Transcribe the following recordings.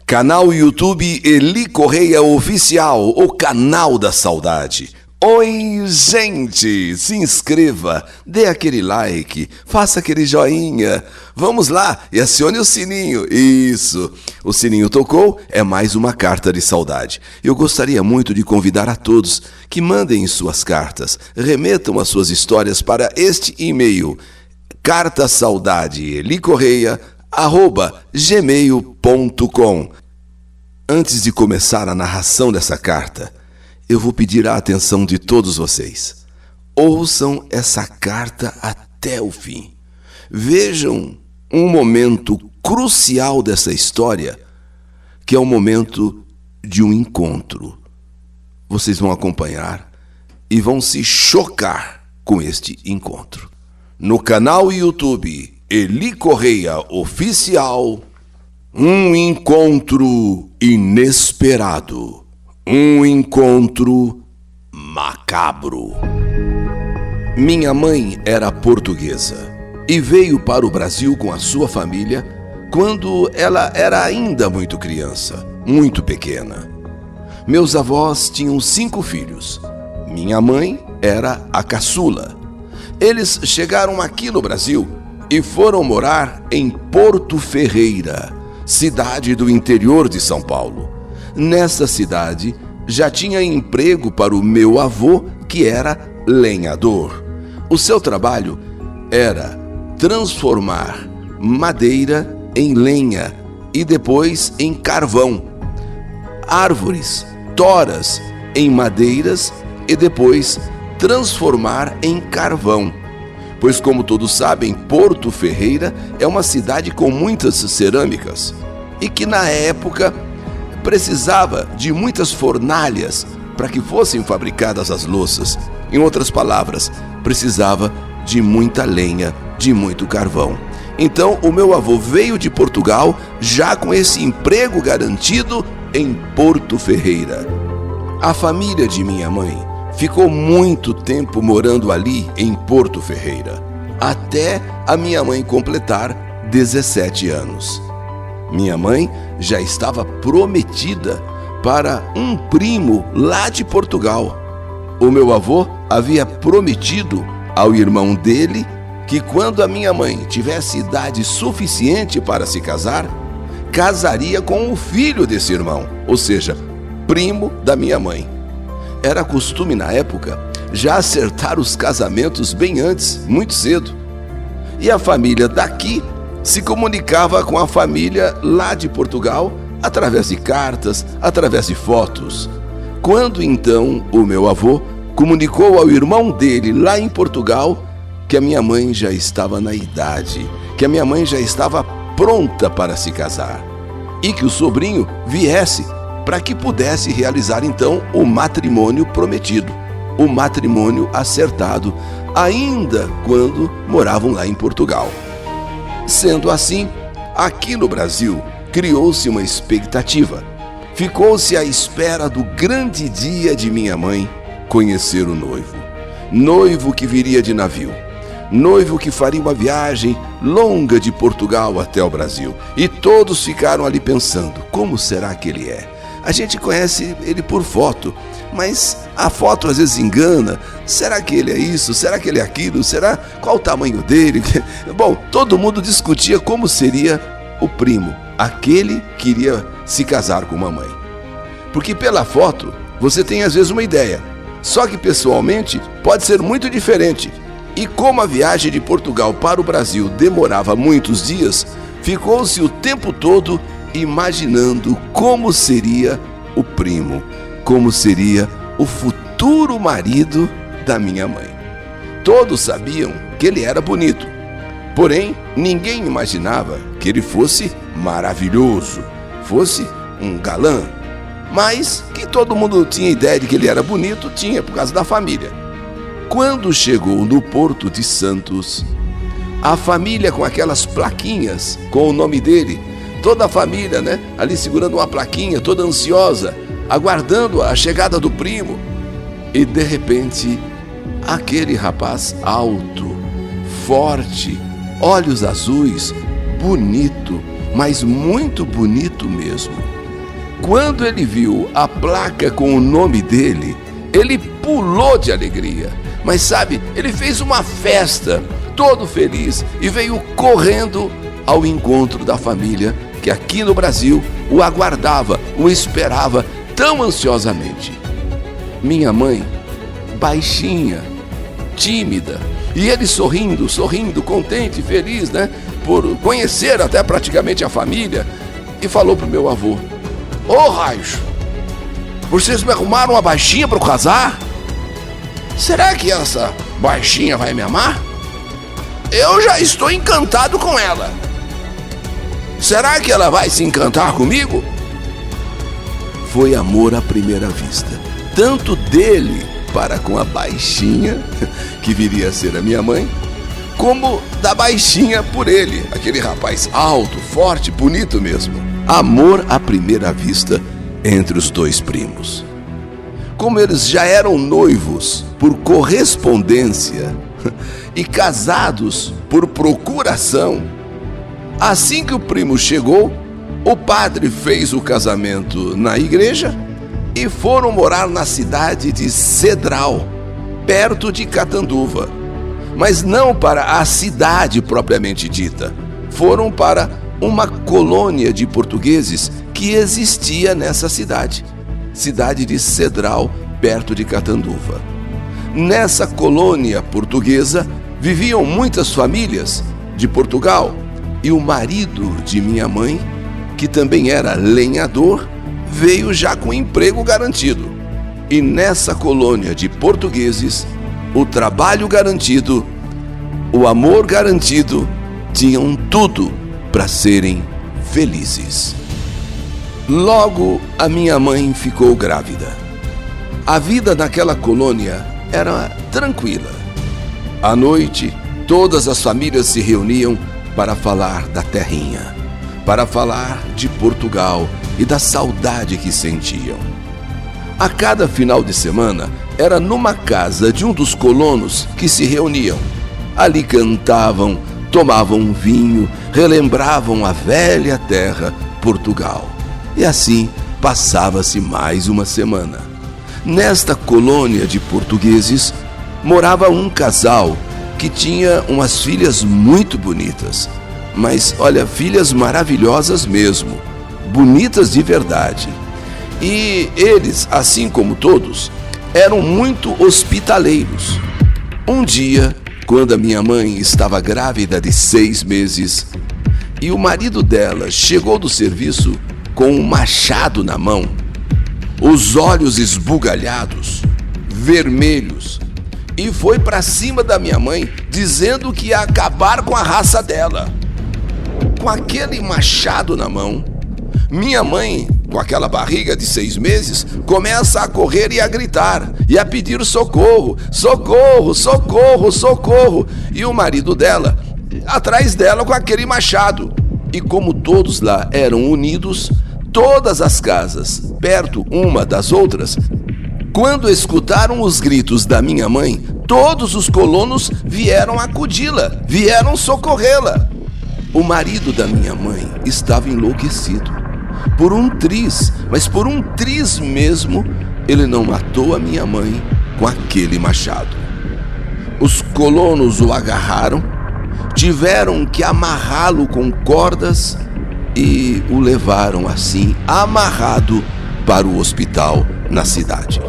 Canal YouTube Eli Correia Oficial, o canal da saudade. Oi, gente! Se inscreva, dê aquele like, faça aquele joinha. Vamos lá e acione o sininho. Isso! O sininho tocou, é mais uma carta de saudade. Eu gostaria muito de convidar a todos que mandem suas cartas, remetam as suas histórias para este e-mail: cartasaudadeelicorreia@gmail.com. Antes de começar a narração dessa carta, eu vou pedir a atenção de todos vocês. Ouçam essa carta até o fim. Vejam um momento crucial dessa história, que é o momento de um encontro. Vocês vão acompanhar e vão se chocar com este encontro. No canal YouTube Eli Correia Oficial, um encontro inesperado. Um encontro macabro. Minha mãe era portuguesa e veio para o Brasil com a sua família quando ela era ainda muito criança, muito pequena. Meus avós tinham 5 filhos. Minha mãe era a caçula. Eles chegaram aqui no Brasil e foram morar em Porto Ferreira, cidade do interior de São Paulo. Nessa cidade já tinha emprego para o meu avô, que era lenhador. O seu trabalho era transformar madeira em lenha e depois em carvão, árvores, toras em madeiras e depois transformar em carvão. Pois, como todos sabem, Porto Ferreira é uma cidade com muitas cerâmicas e que na época precisava de muitas fornalhas para que fossem fabricadas as louças. Em outras palavras, precisava de muita lenha, de muito carvão. Então, o meu avô veio de Portugal já com esse emprego garantido em Porto Ferreira. A família de minha mãe ficou muito tempo morando ali em Porto Ferreira, até a minha mãe completar 17 anos. Minha mãe já estava prometida para um primo lá de Portugal. O meu avô havia prometido ao irmão dele que quando a minha mãe tivesse idade suficiente para se casar, casaria com o filho desse irmão, ou seja, primo da minha mãe. Era costume na época já acertar os casamentos bem antes, muito cedo. E a família daqui se comunicava com a família lá de Portugal através de cartas, através de fotos. Quando então o meu avô comunicou ao irmão dele lá em Portugal que a minha mãe já estava na idade, que a minha mãe já estava pronta para se casar e que o sobrinho viesse para que pudesse realizar então o matrimônio prometido, o matrimônio acertado, ainda quando moravam lá em Portugal. Sendo assim, aqui no Brasil, criou-se uma expectativa. Ficou-se à espera do grande dia de minha mãe conhecer o noivo. Noivo que viria de navio. Noivo que faria uma viagem longa de Portugal até o Brasil. E todos ficaram ali pensando, como será que ele é? A gente conhece ele por foto, mas a foto às vezes engana. Será que ele é isso? Será que ele é aquilo? Será? Qual o tamanho dele? Bom, todo mundo discutia como seria o primo, aquele que iria se casar com uma mãe. Porque pela foto você tem às vezes uma ideia, só que pessoalmente pode ser muito diferente. E como a viagem de Portugal para o Brasil demorava muitos dias, ficou-se o tempo todo imaginando como seria o primo, como seria o futuro marido da minha mãe. Todos sabiam que ele era bonito, porém ninguém imaginava que ele fosse maravilhoso, fosse um galã. Mas que todo mundo tinha ideia de que ele era bonito, tinha por causa da família. Quando chegou no Porto de Santos, a família com aquelas plaquinhas com o nome dele, toda a família, ali segurando uma plaquinha, toda ansiosa, aguardando a chegada do primo. E de repente, aquele rapaz alto, forte, olhos azuis, bonito, mas muito bonito mesmo, Quando ele viu a placa com o nome dele, ele pulou de alegria. Mas sabe, ele fez uma festa, todo feliz, e veio correndo ao encontro da família que aqui no Brasil o aguardava, o esperava tão ansiosamente. Minha mãe, baixinha, tímida, e ele sorrindo, contente, feliz, né? Por conhecer até praticamente a família, e falou pro meu avô: "Ô raios, vocês me arrumaram uma baixinha para eu casar? Será que essa baixinha vai me amar? Eu já estou encantado com ela. Será que ela vai se encantar comigo?" Foi amor à primeira vista, tanto dele para com a baixinha, que viria a ser a minha mãe, como da baixinha por ele, aquele rapaz alto, forte, bonito mesmo. Amor à primeira vista entre os dois primos. Como eles já eram noivos por correspondência e casados por procuração, assim que o primo chegou, o padre fez o casamento na igreja e foram morar na cidade de Cedral, perto de Catanduva. Mas não para a cidade propriamente dita. Foram para uma colônia de portugueses que existia nessa cidade. Cidade de Cedral, perto de Catanduva. Nessa colônia portuguesa viviam muitas famílias de Portugal, e o marido de minha mãe, que também era lenhador, veio já com emprego garantido. E nessa colônia de portugueses, o trabalho garantido, o amor garantido, tinham tudo para serem felizes. Logo, a minha mãe ficou grávida. A vida naquela colônia era tranquila. À noite, todas as famílias se reuniam para falar da terrinha, para falar de Portugal e da saudade que sentiam. A cada final de semana, era numa casa de um dos colonos que se reuniam. Ali cantavam, tomavam vinho, relembravam a velha terra, Portugal. E assim passava-se mais uma semana. Nesta colônia de portugueses, morava um casal que tinha umas filhas muito bonitas. Mas, olha, filhas maravilhosas mesmo, bonitas de verdade. E eles, assim como todos, eram muito hospitaleiros. Um dia, quando a minha mãe estava grávida de 6 meses, e o marido dela chegou do serviço com um machado na mão, os olhos esbugalhados, vermelhos, e foi para cima da minha mãe, dizendo que ia acabar com a raça dela. Com aquele machado na mão, minha mãe, com aquela barriga de 6 meses, começa a correr e a gritar, e a pedir socorro, socorro, socorro, socorro. E o marido dela, atrás dela com aquele machado. E como todos lá eram unidos, todas as casas, perto uma das outras, quando escutaram os gritos da minha mãe, todos os colonos vieram acudi-la, vieram socorrê-la. O marido da minha mãe estava enlouquecido. Por um triz, mas por um triz mesmo, ele não matou a minha mãe com aquele machado. Os colonos o agarraram, tiveram que amarrá-lo com cordas e o levaram assim, amarrado, para o hospital na cidade.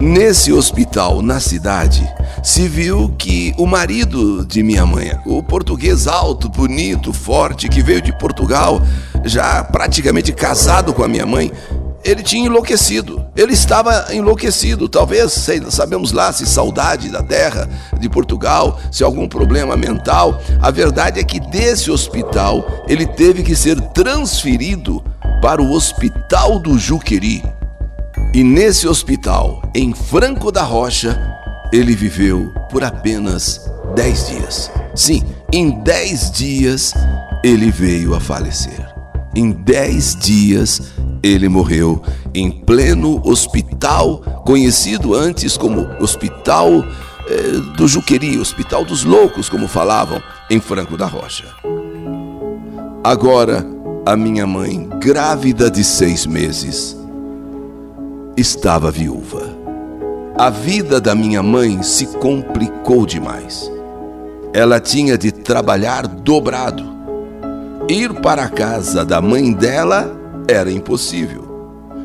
Nesse hospital na cidade, se viu que o marido de minha mãe, o português alto, bonito, forte, que veio de Portugal, já praticamente casado com a minha mãe, ele tinha enlouquecido. Ele estava enlouquecido, talvez, sabemos lá, se saudade da terra, de Portugal, se algum problema mental. A verdade é que desse hospital ele teve que ser transferido para o Hospital do Juqueri. E nesse hospital, em Franco da Rocha, ele viveu por apenas 10 dias. Sim, em 10 dias ele veio a falecer. Em 10 dias ele morreu em pleno hospital, conhecido antes como Hospital do Juqueri, Hospital dos Loucos, como falavam, em Franco da Rocha. Agora, a minha mãe, grávida de 6 meses, estava viúva. A vida da minha mãe se complicou demais. Ela tinha de trabalhar dobrado. Ir para a casa da mãe dela era impossível,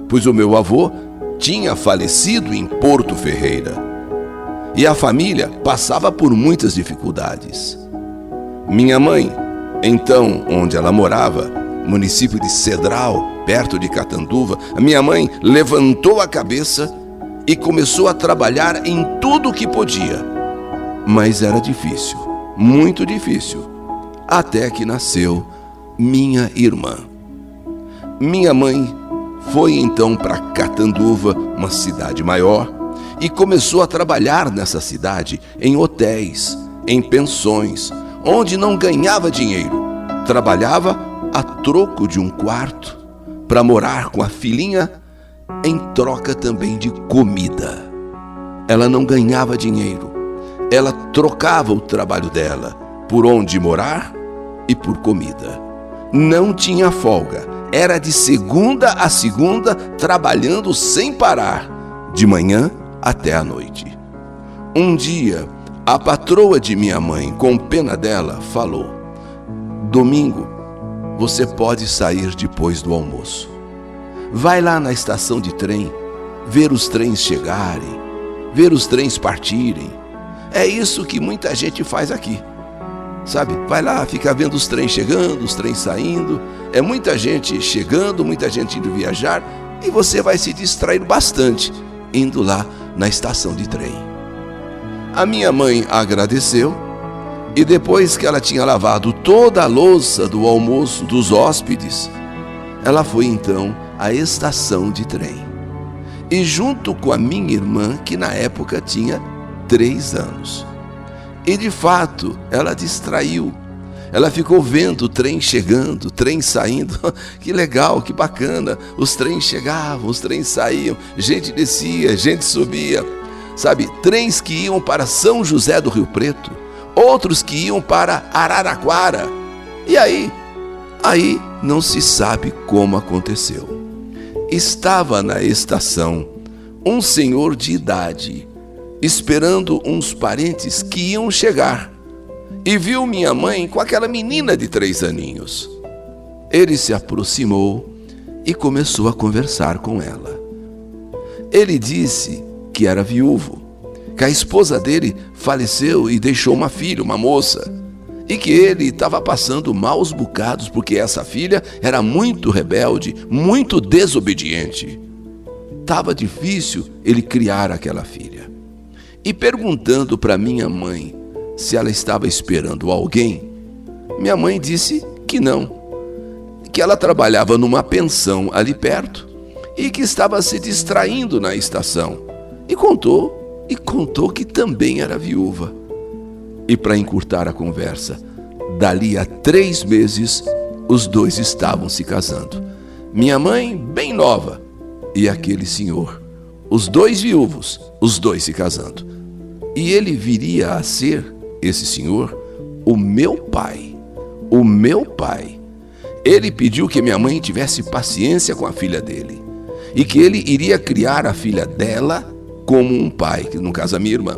pois o meu avô tinha falecido em Porto Ferreira e a família passava por muitas dificuldades. Minha mãe, então, onde ela morava, município de Cedral, perto de Catanduva, a minha mãe levantou a cabeça e começou a trabalhar em tudo o que podia. Mas era difícil, muito difícil, até que nasceu minha irmã. Minha mãe foi então para Catanduva, uma cidade maior, e começou a trabalhar nessa cidade em hotéis, em pensões, onde não ganhava dinheiro. Trabalhava a troco de um quarto para morar com a filhinha, em troca também de comida. Ela não ganhava dinheiro. Ela trocava o trabalho dela por onde morar e por comida. Não tinha folga. Era de segunda a segunda, trabalhando sem parar, de manhã até a noite. Um dia, a patroa de minha mãe, com pena dela, falou: "Domingo, você pode sair depois do almoço. Vai lá na estação de trem, ver os trens chegarem, ver os trens partirem. É isso que muita gente faz aqui. Sabe, vai lá, fica vendo os trens chegando, os trens saindo. É muita gente chegando, muita gente indo viajar, e você vai se distrair bastante indo lá na estação de trem." A minha mãe agradeceu, e depois que ela tinha lavado toda a louça do almoço dos hóspedes, ela foi então à estação de trem. E junto com a minha irmã, que na época tinha 3 anos. E de fato, ela distraiu. Ela ficou vendo o trem chegando, o trem saindo. Que legal, que bacana. Os trens chegavam, os trens saíam, gente descia, gente subia. Sabe, trens que iam para São José do Rio Preto, outros que iam para Araraquara. E aí não se sabe como aconteceu. Estava na estação um senhor de idade, esperando uns parentes que iam chegar, e viu minha mãe com aquela menina de 3 aninhos. Ele se aproximou e começou a conversar com ela. Ele disse que era viúvo, que a esposa dele faleceu e deixou uma filha, uma moça, e que ele estava passando maus bocados porque essa filha era muito rebelde, muito desobediente. Estava difícil ele criar aquela filha. E perguntando para minha mãe se ela estava esperando alguém, minha mãe disse que não, que ela trabalhava numa pensão ali perto e que estava se distraindo na estação. E contou que também era viúva. E para encurtar a conversa, dali a 3 meses, os dois estavam se casando. Minha mãe, bem nova, e aquele senhor, os 2 viúvos, os 2 se casando. E ele viria a ser, esse senhor, o meu pai. O meu pai. Ele pediu que minha mãe tivesse paciência com a filha dele e que ele iria criar a filha dela como um pai, que no caso a minha irmã.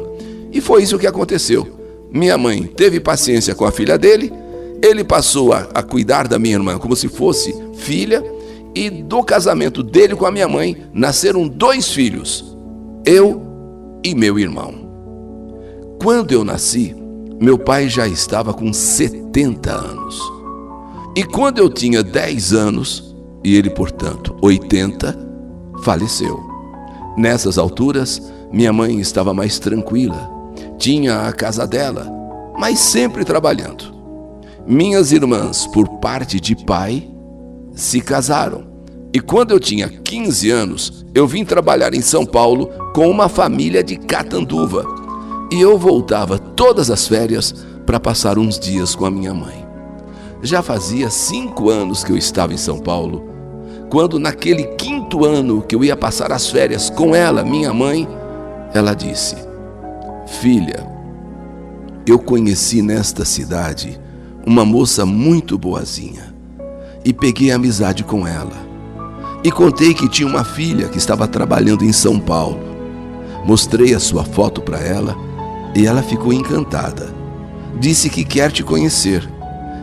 E foi isso que aconteceu. Minha mãe teve paciência com a filha dele, ele passou a cuidar da minha irmã como se fosse filha, e do casamento dele com a minha mãe nasceram 2 filhos, eu e meu irmão. Quando eu nasci, meu pai já estava com 70 anos. E quando eu tinha 10 anos, e ele, portanto, 80, faleceu. Nessas alturas, minha mãe estava mais tranquila. Tinha a casa dela, mas sempre trabalhando. Minhas irmãs, por parte de pai, se casaram. E quando eu tinha 15 anos, eu vim trabalhar em São Paulo com uma família de Catanduva. E eu voltava todas as férias para passar uns dias com a minha mãe. Já fazia 5 anos que eu estava em São Paulo, quando naquele 5º ano que eu ia passar as férias com ela, minha mãe, ela disse: "Filha, eu conheci nesta cidade uma moça muito boazinha, e peguei amizade com ela. E contei que tinha uma filha que estava trabalhando em São Paulo. Mostrei a sua foto para ela e ela ficou encantada. Disse que quer te conhecer.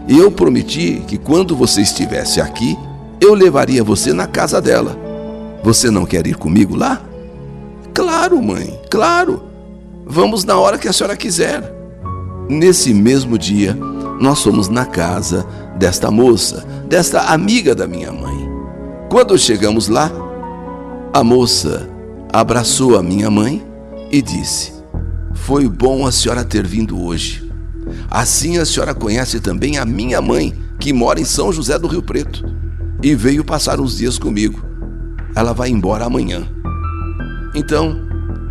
E eu prometi que quando você estivesse aqui, eu levaria você na casa dela. Você não quer ir comigo lá? Claro, mãe, claro. Vamos na hora que a senhora quiser. Nesse mesmo dia, nós fomos na casa desta moça, desta amiga da minha mãe. Quando chegamos lá, a moça abraçou a minha mãe e disse: foi bom a senhora ter vindo hoje. Assim a senhora conhece também a minha mãe, que mora em São José do Rio Preto, e veio passar uns dias comigo. Ela vai embora amanhã. Então,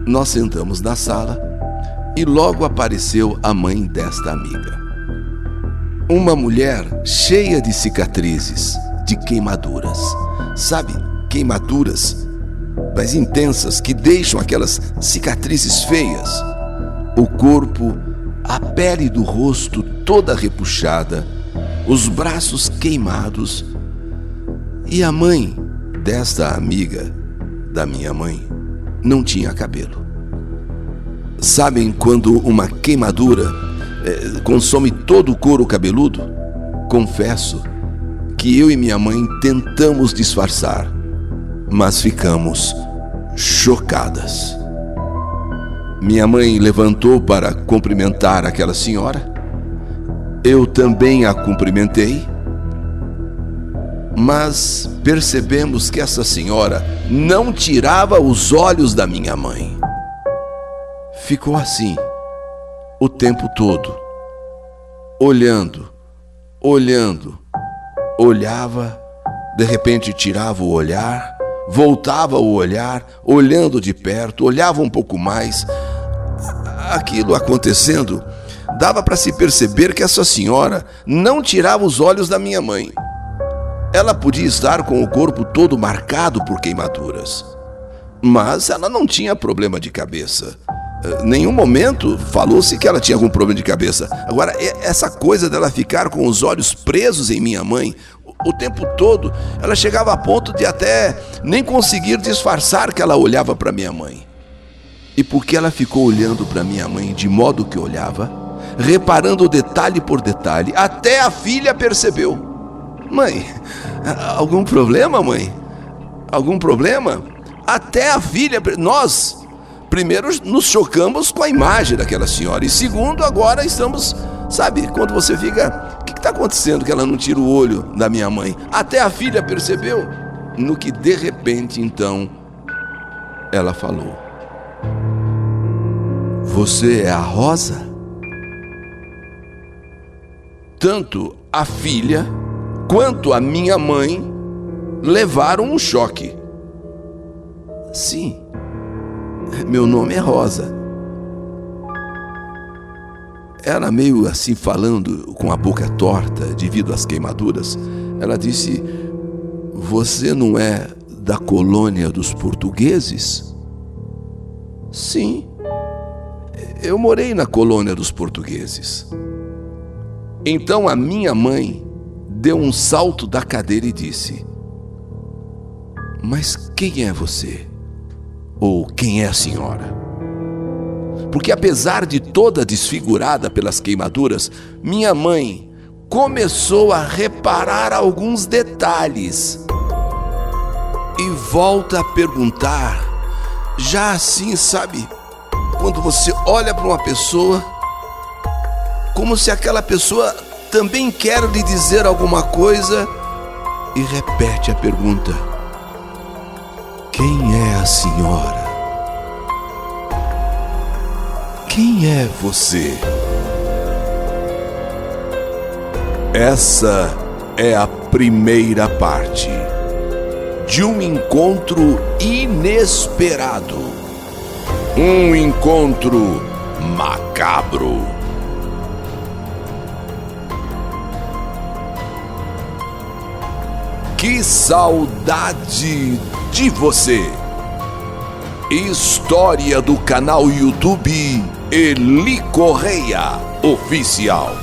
nós sentamos na sala e logo apareceu a mãe desta amiga. Uma mulher cheia de cicatrizes, de queimaduras. Sabe, queimaduras, mas intensas, que deixam aquelas cicatrizes feias. O corpo, a pele do rosto toda repuxada, os braços queimados. E a mãe desta amiga da minha mãe não tinha cabelo. Sabem quando uma queimadura consome todo o couro cabeludo? Confesso que eu e minha mãe tentamos disfarçar, mas ficamos chocadas. Minha mãe levantou para cumprimentar aquela senhora. Eu também a cumprimentei, mas percebemos que essa senhora não tirava os olhos da minha mãe. Ficou assim o tempo todo, olhando, olhava, de repente tirava o olhar, voltava o olhar, olhando de perto, olhava um pouco mais. Aquilo acontecendo, dava para se perceber que essa senhora não tirava os olhos da minha mãe. Ela podia estar com o corpo todo marcado por queimaduras, mas ela não tinha problema de cabeça. Nenhum momento falou-se que ela tinha algum problema de cabeça. Agora, essa coisa dela ficar com os olhos presos em minha mãe o tempo todo, ela chegava a ponto de até nem conseguir disfarçar que ela olhava para minha mãe. E porque ela ficou olhando para minha mãe de modo que olhava, reparando detalhe por detalhe, até a filha percebeu. Mãe, algum problema, mãe? Algum problema? Até a filha... Nós, primeiro, nos chocamos com a imagem daquela senhora. E segundo, agora estamos... Sabe, quando você fica... O que está acontecendo que ela não tira o olho da minha mãe? Até a filha percebeu. No que, de repente, então, ela falou: você é a Rosa? Tanto a filha quanto a minha mãe levaram um choque. Sim, meu nome é Rosa. Ela meio assim falando com a boca torta devido às queimaduras. Ela disse: você não é da colônia dos portugueses? Sim, eu morei na colônia dos portugueses. Então a minha mãe deu um salto da cadeira e disse: mas quem é você? Ou quem é a senhora? Porque apesar de toda desfigurada pelas queimaduras, minha mãe começou a reparar alguns detalhes. E volta a perguntar, já assim, sabe, quando você olha para uma pessoa, como se aquela pessoa também quer lhe dizer alguma coisa, e repete a pergunta: quem é a senhora? Quem é você? Essa é a primeira parte de um encontro inesperado. Um encontro macabro. Que saudade de você! História do canal YouTube Eli Correia Oficial.